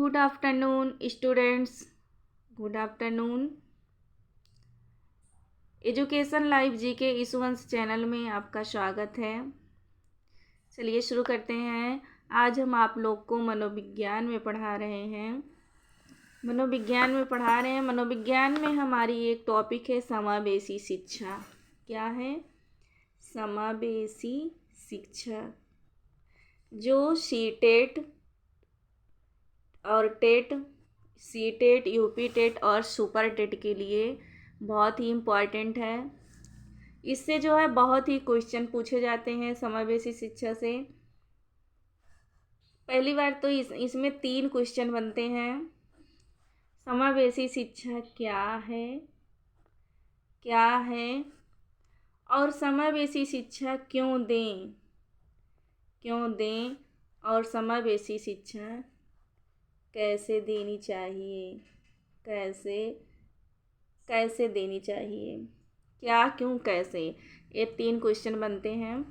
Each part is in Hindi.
Good afternoon students, good afternoon. Education live जी के ईसुवंश चैनल में आपका स्वागत है। चलिए शुरू करते हैं। आज हम आप लोग को मनोविज्ञान में पढ़ा रहे हैं। मनोविज्ञान में हमारी एक टॉपिक है समावेशी शिक्षा। क्या है? समावेशी शिक्षा, जो सीटेट और टेट, सीटेट, यूपी टेट और सुपर टेट के लिए बहुत ही इम्पॉर्टेंट है। इससे जो है बहुत ही क्वेश्चन पूछे जाते हैं समावेशी शिक्षा से। पहली बार तो इसमें 3 क्वेश्चन बनते हैं। समावेशी शिक्षा क्या है, क्या है, और समावेशी शिक्षा क्यों दें, और समावेशी शिक्षा कैसे देनी चाहिए, कैसे देनी चाहिए, क्या, क्यों, कैसे, ये 3 क्वेश्चन बनते हैं।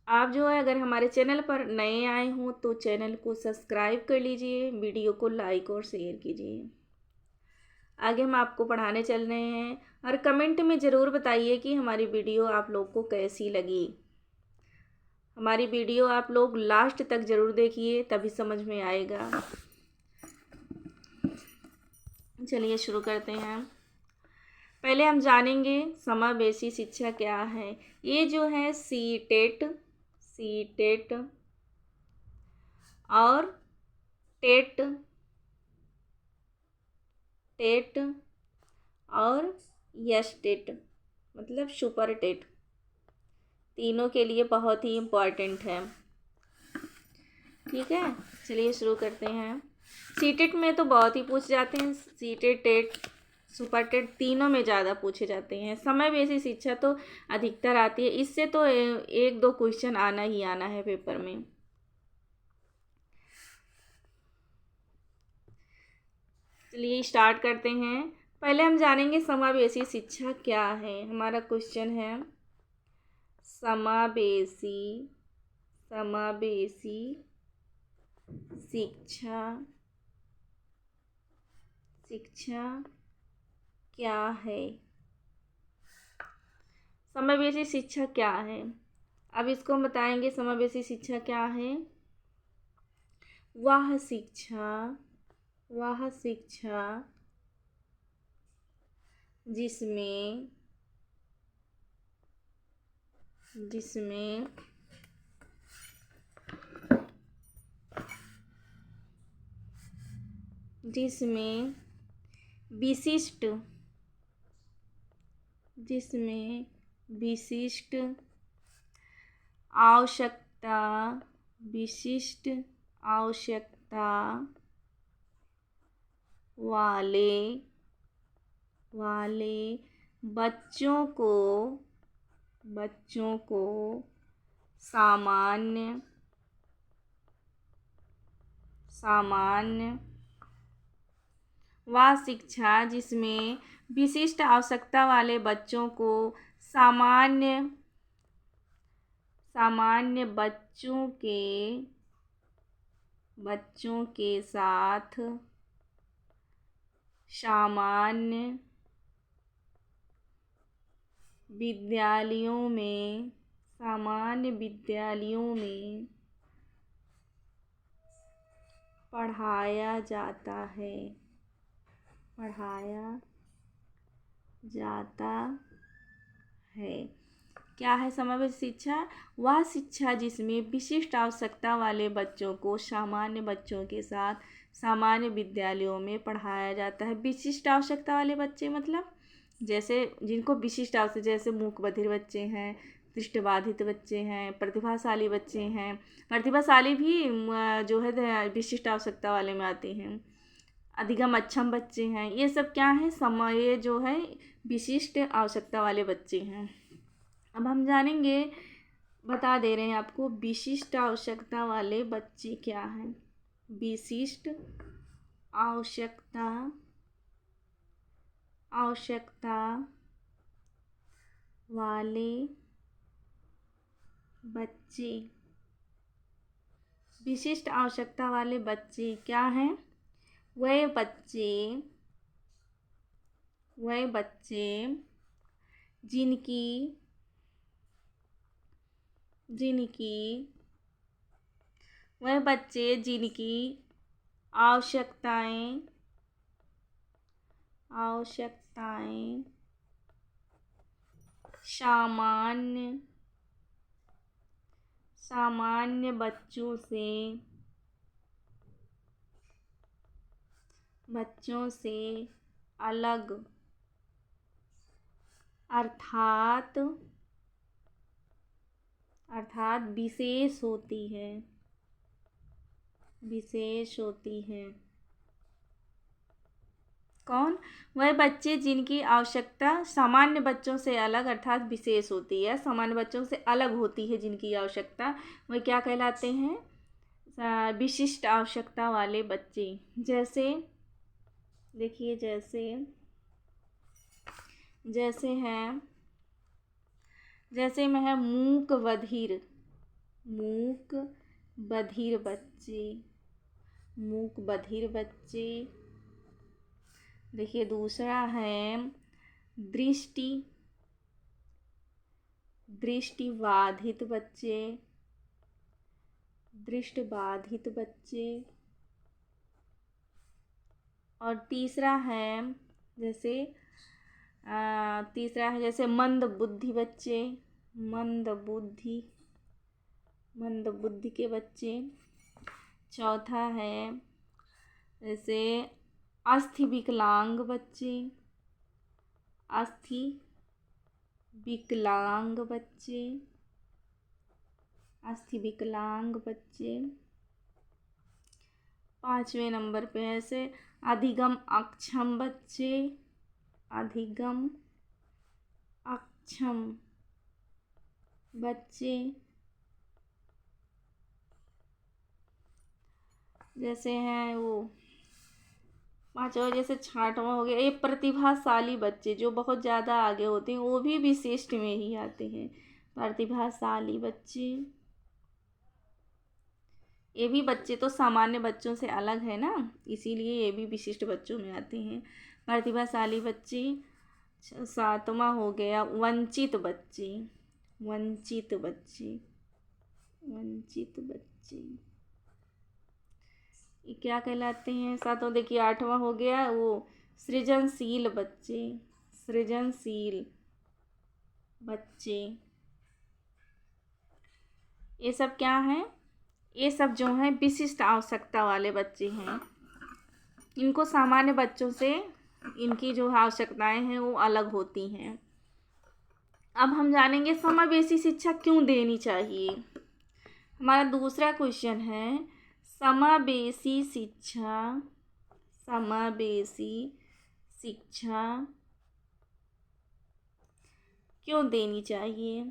आप जो है अगर हमारे चैनल पर नए आए हों तो चैनल को सब्सक्राइब कर लीजिए, वीडियो को लाइक और शेयर कीजिए। आगे हम आपको पढ़ाने चल रहे हैं और कमेंट में ज़रूर बताइए कि हमारी वीडियो आप लोग को कैसी लगी। हमारी वीडियो आप लोग लास्ट तक ज़रूर देखिए, तभी समझ में आएगा। चलिए शुरू करते हैं। पहले हम जानेंगे समावेशी शिक्षा क्या है। ये जो है सीटेट और टेट और एसटेट मतलब सुपर टेट, तीनों के लिए बहुत ही इम्पॉर्टेंट है। ठीक है, चलिए शुरू करते हैं। सीटेट में तो बहुत ही पूछ जाते हैं, सीटेट, टेट, सुपर टेट तीनों में ज़्यादा पूछे जाते हैं। समावेशी शिक्षा तो अधिकतर आती है, इससे तो 1-2 क्वेश्चन आना ही आना है पेपर में। चलिए स्टार्ट करते हैं। पहले हम जानेंगे समावेशी शिक्षा क्या है। हमारा क्वेश्चन है समावेशी शिक्षा क्या है। समावेशी शिक्षा क्या है, अब इसको हम बताएंगे। समावेशी शिक्षा क्या है? वह शिक्षा जिसमें विशिष्ट आवश्यकता वाले बच्चों को सामान्य वह शिक्षा जिसमें विशिष्ट आवश्यकता वाले बच्चों को सामान्य बच्चों के साथ सामान्य विद्यालयों में पढ़ाया जाता है। क्या है समावेशी शिक्षा? वह शिक्षा जिसमें विशिष्ट आवश्यकता वाले बच्चों को सामान्य बच्चों के साथ सामान्य विद्यालयों में पढ़ाया जाता है। विशिष्ट आवश्यकता वाले बच्चे मतलब जैसे जिनको विशिष्ट आवश्यकता, जैसे मूक बधिर बच्चे हैं, दृष्टिबाधित बच्चे हैं, प्रतिभाशाली बच्चे हैं। प्रतिभाशाली भी जो है विशिष्ट आवश्यकता वाले में आते हैं। अधिगम अक्षम बच्चे हैं। ये सब क्या है? ये जो है विशिष्ट आवश्यकता वाले बच्चे हैं। अब हम जानेंगे, बता दे रहे हैं आपको, विशिष्ट आवश्यकता वाले बच्चे क्या हैं। विशिष्ट आवश्यकता वाले बच्चे विशिष्ट आवश्यकता वाले बच्चे क्या हैं? वह बच्चे जिनकी आवश्यकताएं सामान्य बच्चों से अलग अर्थात विशेष होती है। कौन? वह बच्चे जिनकी आवश्यकता सामान्य बच्चों से अलग अर्थात विशेष होती है, सामान्य बच्चों से अलग होती है जिनकी आवश्यकता, वह क्या कहलाते हैं? विशिष्ट आवश्यकता वाले बच्चे। जैसे देखिए, जैसे में है मूक बधिर बच्चे। देखिए दूसरा है दृष्टिबाधित बच्चे। और तीसरा है जैसे मंद बुद्धि के बच्चे। चौथा है जैसे अस्थि विकलांग बच्चे। पाँचवें नंबर पे ऐसे अधिगम अक्षम बच्चे। जैसे हैं वो पाँचवा, जैसे छठवां हो गया ये प्रतिभाशाली बच्चे, जो बहुत ज़्यादा आगे होते हैं, वो भी विशिष्ट में ही आते हैं। प्रतिभाशाली बच्चे, ये भी बच्चे तो सामान्य बच्चों से अलग है ना, इसीलिए ये भी विशिष्ट बच्चों में आते हैं। प्रतिभाशाली बच्चे। सातवां हो गया वंचित बच्चे। ये क्या कहलाते हैं? सातों। देखिए आठवां हो गया वो सृजनशील बच्चे। ये सब क्या हैं? ये सब जो हैं विशिष्ट आवश्यकता वाले बच्चे हैं। इनको सामान्य बच्चों से इनकी जो आवश्यकताएं हैं वो अलग होती हैं। अब हम जानेंगे समावेशी शिक्षा क्यों देनी चाहिए। हमारा दूसरा क्वेश्चन है समावेशी शिक्षा क्यों देनी चाहिए?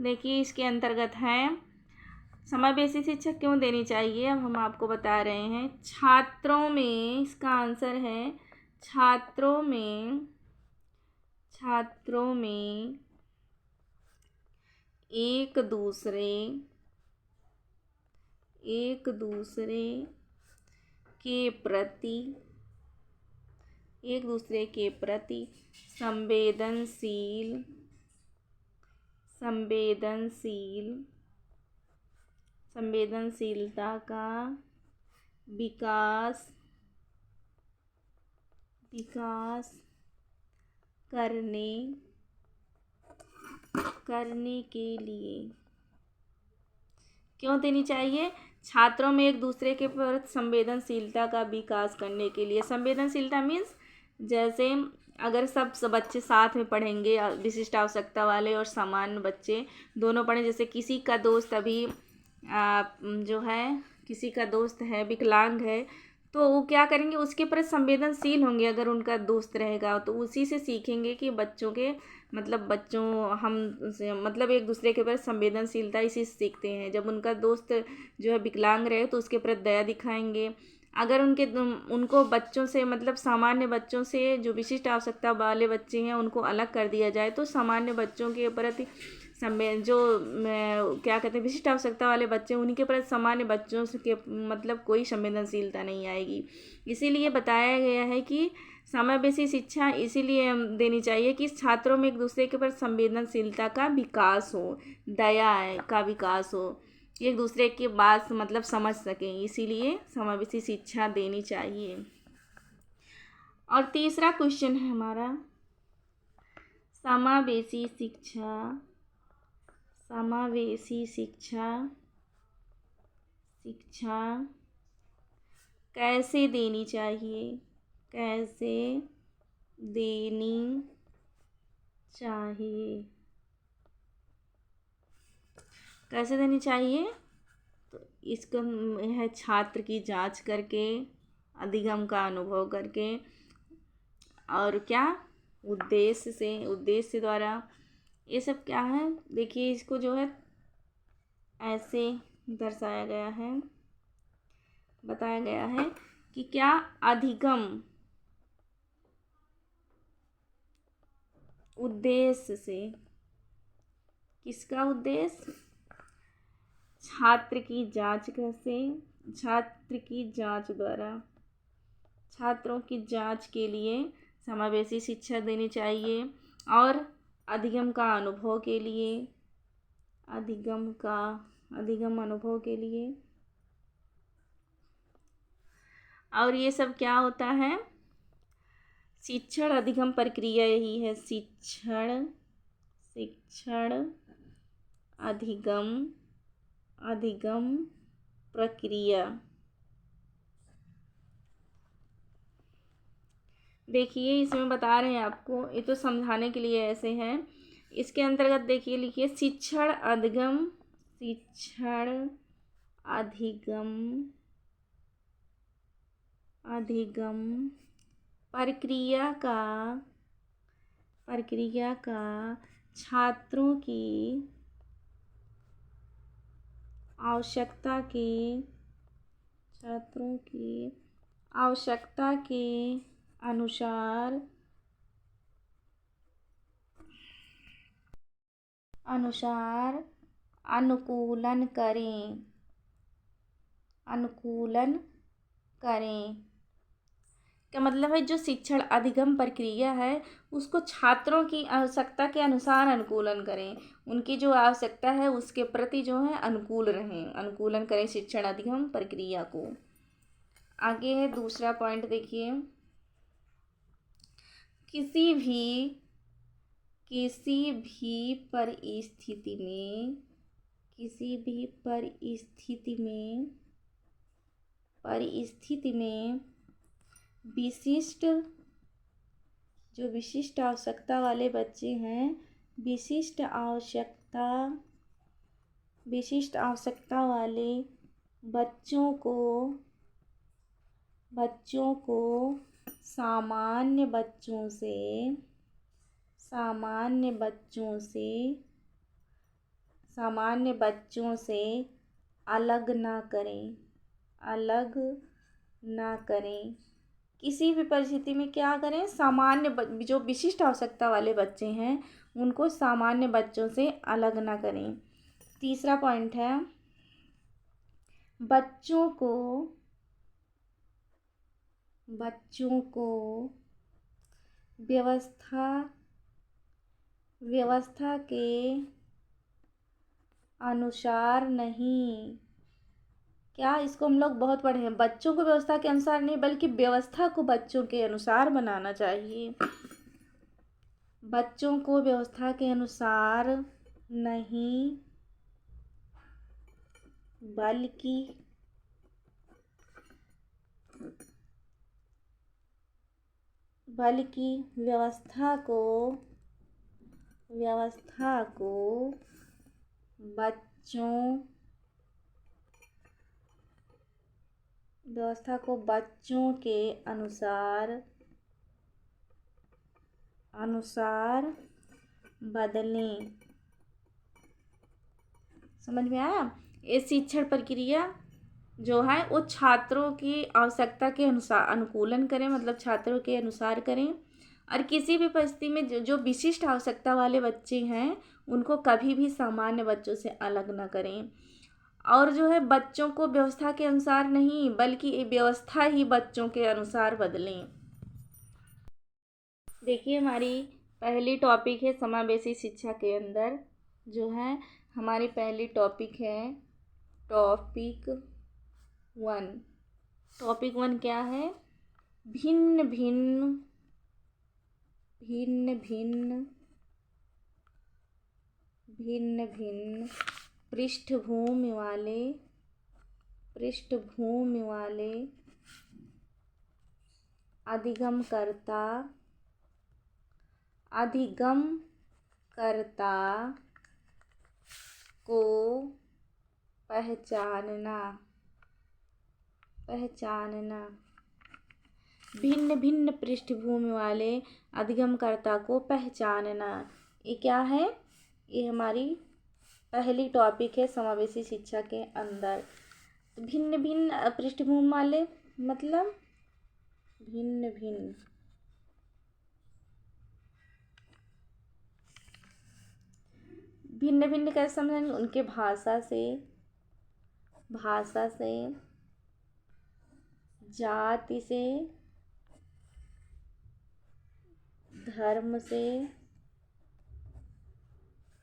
देखिए इसके अंतर्गत है समावेशी शिक्षा क्यों देनी चाहिए। अब हम आपको बता रहे हैं छात्रों में, इसका आंसर है छात्रों में एक दूसरे के प्रति संवेदनशीलता का विकास करने के लिए क्यों देनी चाहिए? छात्रों में एक दूसरे के प्रति संवेदनशीलता का विकास करने के लिए। संवेदनशीलता मीन्स जैसे अगर सब बच्चे साथ में पढ़ेंगे, विशिष्ट आवश्यकता वाले और सामान्य बच्चे दोनों पढ़ें, जैसे किसी का दोस्त अभी किसी का दोस्त है विकलांग है, तो वो क्या करेंगे, उसके प्रति संवेदनशील होंगे। अगर उनका दोस्त रहेगा तो उसी से सीखेंगे कि हम एक दूसरे के प्रति संवेदनशीलता इसी से सीखते हैं। जब उनका दोस्त जो है विकलांग रहे तो उसके प्रति दया दिखाएंगे। अगर उनको बच्चों से मतलब सामान्य बच्चों से जो विशिष्ट आवश्यकता वाले बच्चे हैं उनको अलग कर दिया जाए तो सामान्य बच्चों के प्रति जो क्या कहते हैं विशिष्ट आवश्यकता वाले बच्चे उनके प्रति सामान्य बच्चों से के मतलब कोई संवेदनशीलता नहीं आएगी। इसीलिए बताया गया है कि समावेशी शिक्षा इसीलिए देनी चाहिए कि छात्रों में एक दूसरे के प्रति संवेदनशीलता का विकास हो, दया का विकास हो, एक दूसरे की बात मतलब समझ सकें, इसीलिए समावेशी शिक्षा देनी चाहिए। और तीसरा क्वेश्चन है हमारा समावेशी शिक्षा कैसे देनी चाहिए, कैसे देनी चाहिए। तो इसको है छात्र की जांच करके, अधिगम का अनुभव करके और क्या उद्देश्य द्वारा। ये सब क्या है देखिए, इसको जो है ऐसे दर्शाया गया है, बताया गया है कि क्या अधिगम उद्देश्य से, किसका उद्देश्य, छात्र की जांच द्वारा, छात्रों की जांच के लिए समावेशी शिक्षा देनी चाहिए और अधिगम अनुभव के लिए और ये सब क्या होता है, शिक्षण अधिगम प्रक्रिया यही है, शिक्षण अधिगम प्रक्रिया। देखिए इसमें बता रहे हैं आपको, ये तो समझाने के लिए ऐसे हैं। इसके अंतर्गत देखिए लिखिए शिक्षण अधिगम प्रक्रिया का छात्रों की आवश्यकता के अनुसार अनुकूलन करें। क्या मतलब है, जो शिक्षण अधिगम प्रक्रिया है उसको छात्रों की आवश्यकता के अनुसार अनुकूलन करें, उनकी जो आवश्यकता है उसके प्रति जो है अनुकूलन करें शिक्षण अधिगम प्रक्रिया को। आगे है दूसरा पॉइंट देखिए, किसी भी परिस्थिति में विशिष्ट आवश्यकता वाले बच्चे हैं, विशिष्ट आवश्यकता वाले बच्चों को सामान्य बच्चों से अलग ना करें। किसी भी परिस्थिति में क्या करें, जो विशिष्ट आवश्यकता वाले बच्चे हैं उनको सामान्य बच्चों से अलग ना करें। तीसरा पॉइंट है, बच्चों को व्यवस्था के अनुसार नहीं, क्या इसको हम लोग बहुत पढ़े हैं, बच्चों को व्यवस्था के अनुसार नहीं बल्कि व्यवस्था को बच्चों के अनुसार बनाना चाहिए। बच्चों को व्यवस्था के अनुसार नहीं बल्कि व्यवस्था को बच्चों के अनुसार बदलें। समझ में आया? ये शिक्षण प्रक्रिया जो है वो छात्रों की आवश्यकता के अनुसार अनुकूलन करें, मतलब छात्रों के अनुसार करें। और किसी भी परिस्थिति में जो जो विशिष्ट आवश्यकता वाले बच्चे हैं उनको कभी भी सामान्य बच्चों से अलग न करें। और जो है बच्चों को व्यवस्था के अनुसार नहीं बल्कि व्यवस्था ही बच्चों के अनुसार बदलें। देखिए हमारी पहली टॉपिक है समावेशी शिक्षा के अंदर जो है हमारी पहली टॉपिक है टॉपिक 1। टॉपिक 1 क्या है? भिन्न भिन्न भिन्न भिन्न भिन्न भिन्न पृष्ठभूमि वाले अधिगमकर्ता को पहचानना। भिन्न भिन्न पृष्ठभूमि वाले अधिगमकर्ता को पहचानना, ये क्या है? ये हमारी पहली टॉपिक है समावेशी शिक्षा के अंदर। भिन्न भिन्न पृष्ठभूमि वाले मतलब भिन्न भिन्न भिन्न भिन्न कैसे समझेंगे? उनके भाषा से, जाति से, धर्म से,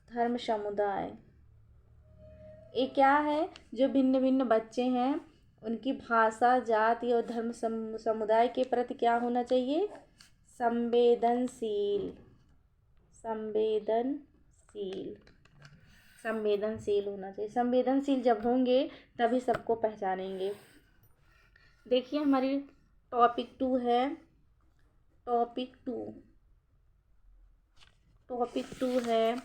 धर्म समुदाय। ये क्या है? जो भिन्न भिन्न बच्चे हैं उनकी भाषा, जाति और धर्म समुदाय के प्रति क्या होना चाहिए? संवेदनशील होना चाहिए। संवेदनशील जब होंगे तभी सबको पहचानेंगे। देखिए हमारी टॉपिक 2 है। टॉपिक 2 है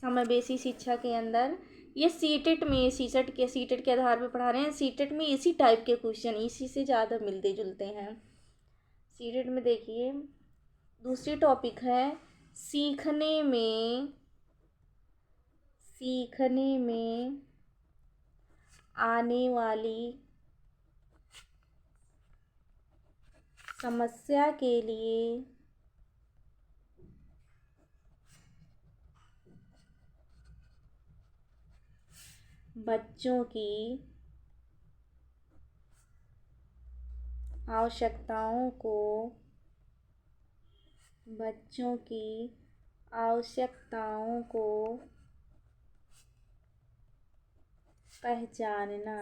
समावेशी शिक्षा के अंदर। ये सीटेट के आधार पर पढ़ा रहे हैं। सीटेट में इसी टाइप के क्वेश्चन इसी से ज़्यादा मिलते जुलते हैं। सीटेट में देखिए दूसरी टॉपिक है सीखने में आने वाली समस्या के लिए बच्चों की आवश्यकताओं को पहचानना।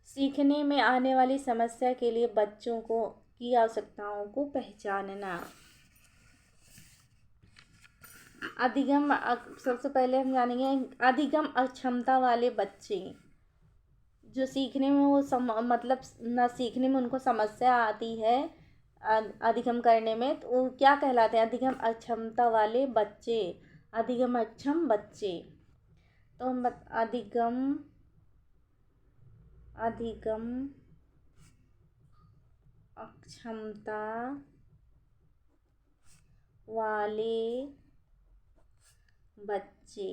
सीखने में आने वाली समस्या के लिए बच्चों की आवश्यकताओं को पहचानना। सबसे पहले हम जानेंगे अधिगम अक्षमता वाले बच्चे जो सीखने में मतलब न सीखने में उनको समस्या आती है अधिगम करने में, तो वो क्या कहलाते हैं? अधिगम अक्षमता वाले बच्चे, अधिगम अक्षम बच्चे। तो हम अधिगम अक्षमता वाले बच्चे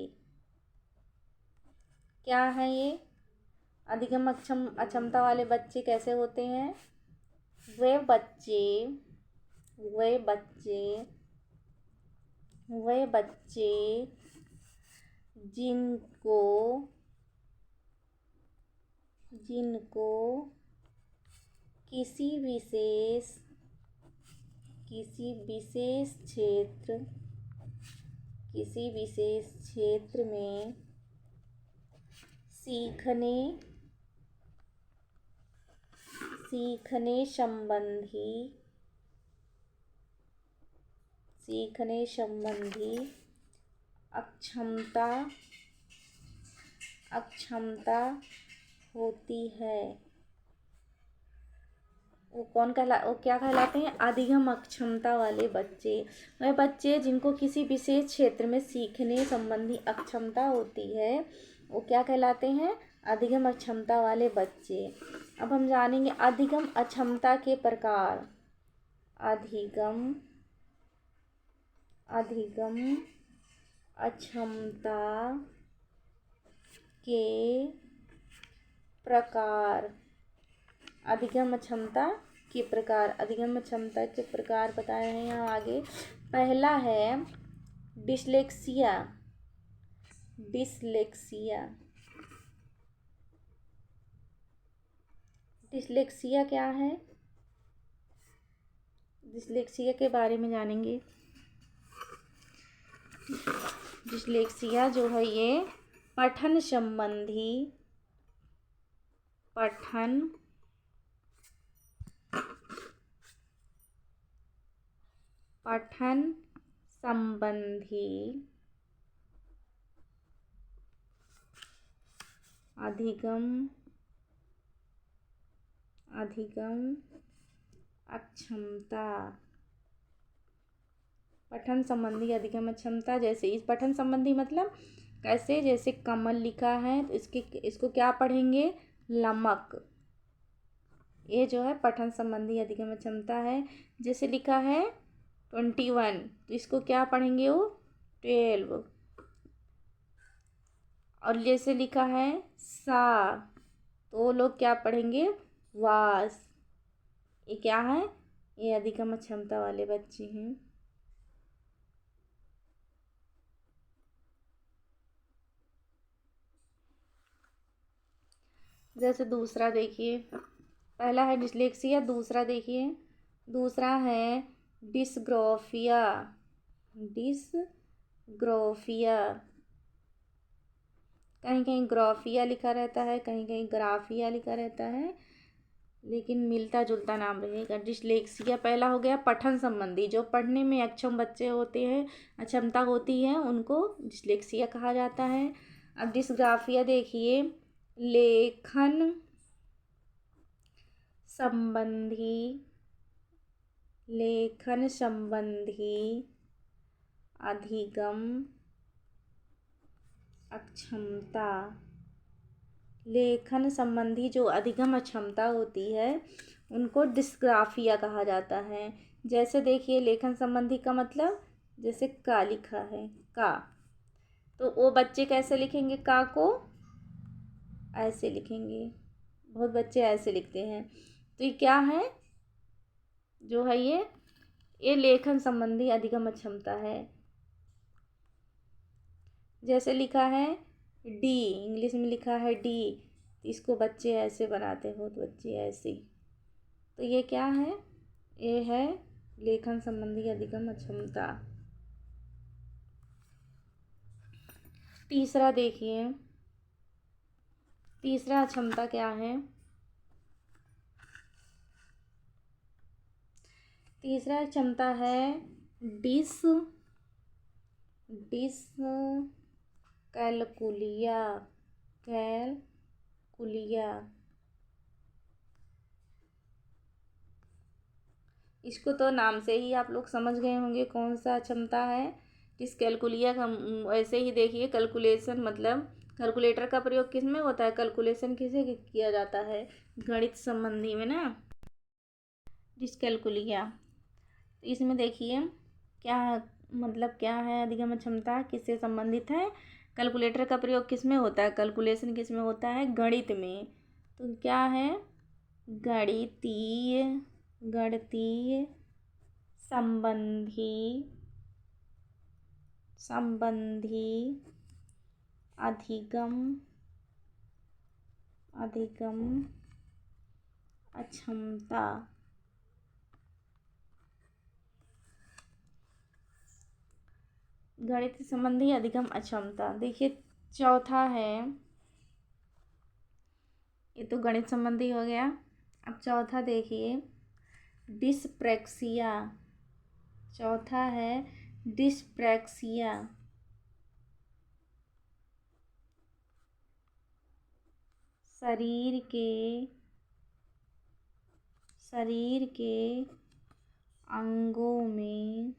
क्या है? ये अधिगम अक्षमता वाले बच्चे कैसे होते हैं? वे बच्चे जिनको किसी विशेष क्षेत्र में सीखने संबंधी अक्षमता होती है, वो क्या कहलाते हैं? अधिगम अक्षमता वाले बच्चे। वह बच्चे जिनको किसी विशेष क्षेत्र में सीखने संबंधी अक्षमता होती है वो क्या कहलाते हैं? अधिगम अक्षमता वाले बच्चे। अब हम जानेंगे अधिगम अक्षमता के प्रकार। अधिगम अक्षमता के प्रकार। अधिगम क्षमता के प्रकार, अधिगम क्षमता के प्रकार बताए हैं यहाँ आगे। पहला है डिसलेक्सिया। डिसलेक्सिया, डिसलेक्सिया क्या है? डिसलेक्सिया के बारे में जानेंगे। डिसलेक्सिया जो है ये पठन संबंधी अधिगम अक्षमता, पठन संबंधी अधिगम अक्षमता। जैसे इस पठन संबंधी मतलब कैसे? जैसे कमल लिखा है तो इसको क्या पढ़ेंगे? लमक। ये जो है पठन संबंधी अधिगम क्षमता है। जैसे लिखा है 21 तो इसको क्या पढ़ेंगे? वो 12। और जैसे लिखा है सा तो वो लोग क्या पढ़ेंगे? वास। ये क्या है? ये अधिगम क्षमता वाले बच्चे हैं। जैसे दूसरा देखिए, पहला है डिसलेक्सिया, दूसरा देखिए, दूसरा है डिसग्राफिया। डिसग्राफिया, कहीं कहीं ग्राफिया लिखा रहता है, कहीं कहीं ग्राफिया लिखा रहता है, लेकिन मिलता जुलता नाम रहेगा। डिसलेक्सिया पहला हो गया पठन संबंधी, जो पढ़ने में अक्षम बच्चे होते हैं, अक्षमता होती है, उनको डिसलेक्सिया कहा जाता है। अब डिसग्राफिया देखिए, लेखन संबंधी अधिगम अक्षमता। लेखन संबंधी जो अधिगम अक्षमता होती है उनको डिस्ग्राफिया कहा जाता है। जैसे देखिए लेखन संबंधी का मतलब, जैसे का लिखा है का, तो वो बच्चे कैसे लिखेंगे? का को ऐसे लिखेंगे, बहुत बच्चे ऐसे लिखते हैं। तो ये क्या है? जो है ये लेखन संबंधी अधिगम क्षमता है। जैसे लिखा है डी, इंग्लिश में लिखा है डी, इसको बच्चे ऐसे बनाते हो, तो बच्चे ऐसे, तो ये क्या है? ये है लेखन संबंधी अधिगम क्षमता। तीसरा देखिए, तीसरा क्षमता क्या है? तीसरा क्षमता है डिस कैलकुलिया। इसको तो नाम से ही आप लोग समझ गए होंगे कौन सा क्षमता है। डिसकैलकुलिया का ऐसे ही देखिए, कैलकुलेशन मतलब कैलकुलेटर का प्रयोग किस में होता है? कैलकुलेशन किसे किया जाता है? गणित संबंधी में ना, डिसकैलकुलिया। इसमें देखिए क्या मतलब, क्या है अधिगम क्षमता, किससे संबंधित है? कैलकुलेटर का प्रयोग किस में होता है? कैलकुलेशन किस में होता है? गणित में। तो क्या है? गणितीय संबंधी अधिगम अक्षमता। गणित संबंधी अधिगम अक्षमता। देखिए चौथा है, ये तो गणित संबंधी हो गया। अब चौथा देखिए डिस्प्रैक्सिया। चौथा है डिस्प्रैक्सिया। शरीर के अंगों में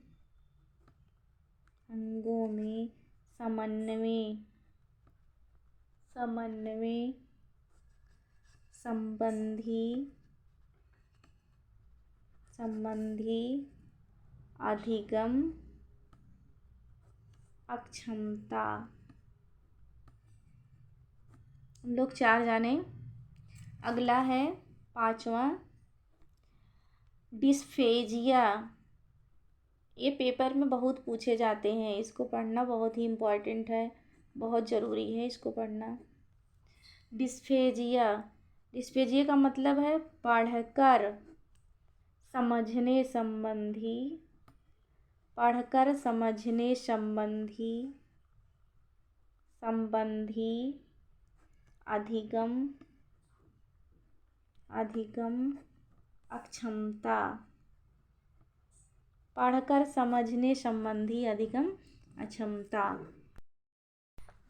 समन्वय संबंधी अधिगम अक्षमता। हम लोग 4 जाने। अगला है 5वां, डिस्फेजिया। ये पेपर में बहुत पूछे जाते हैं, इसको पढ़ना बहुत ही इम्पोर्टेंट है, बहुत ज़रूरी है इसको पढ़ना। डिस्फेजिया, डिस्फेजिया का मतलब है पढ़कर समझने संबंधी, पढ़कर समझने संबंधी, अधिगम, अक्षमता। पढ़कर समझने संबंधी अधिगम अक्षमता।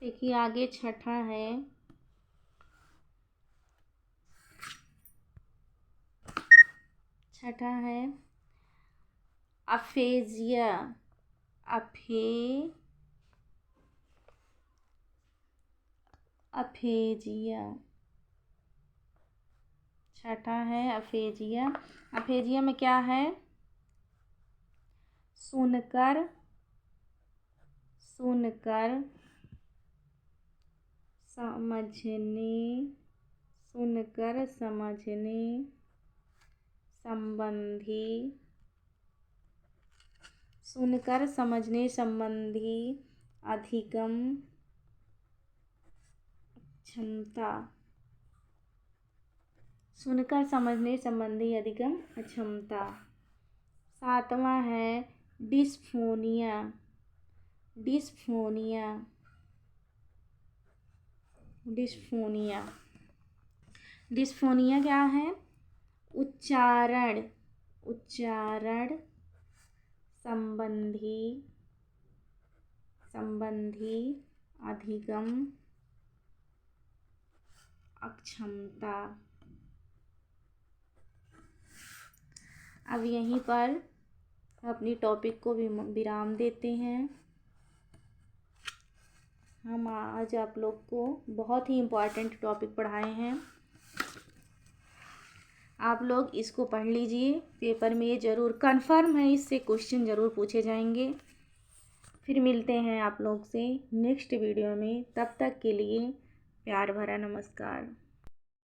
देखिए आगे 6ठा है, अफेजिया। अफेजिया 6ठा है अफेजिया। अफेजिया में क्या है? सुनकर समझने संबंधी अधिगम क्षमता। सुनकर समझने संबंधी अधिगम अक्षमता। 7वां है डिस्फोनिया। डिस्फोनिया क्या है? उच्चारण संबंधी अधिगम अक्षमता। अब यहीं पर अपनी टॉपिक को भी विराम देते हैं। हम आज आप लोग को बहुत ही इम्पोर्टेंट टॉपिक पढ़ाए हैं, आप लोग इसको पढ़ लीजिए। पेपर में ये ज़रूर कन्फर्म है, इससे क्वेश्चन ज़रूर पूछे जाएंगे। फिर मिलते हैं आप लोग से नेक्स्ट वीडियो में, तब तक के लिए प्यार भरा नमस्कार।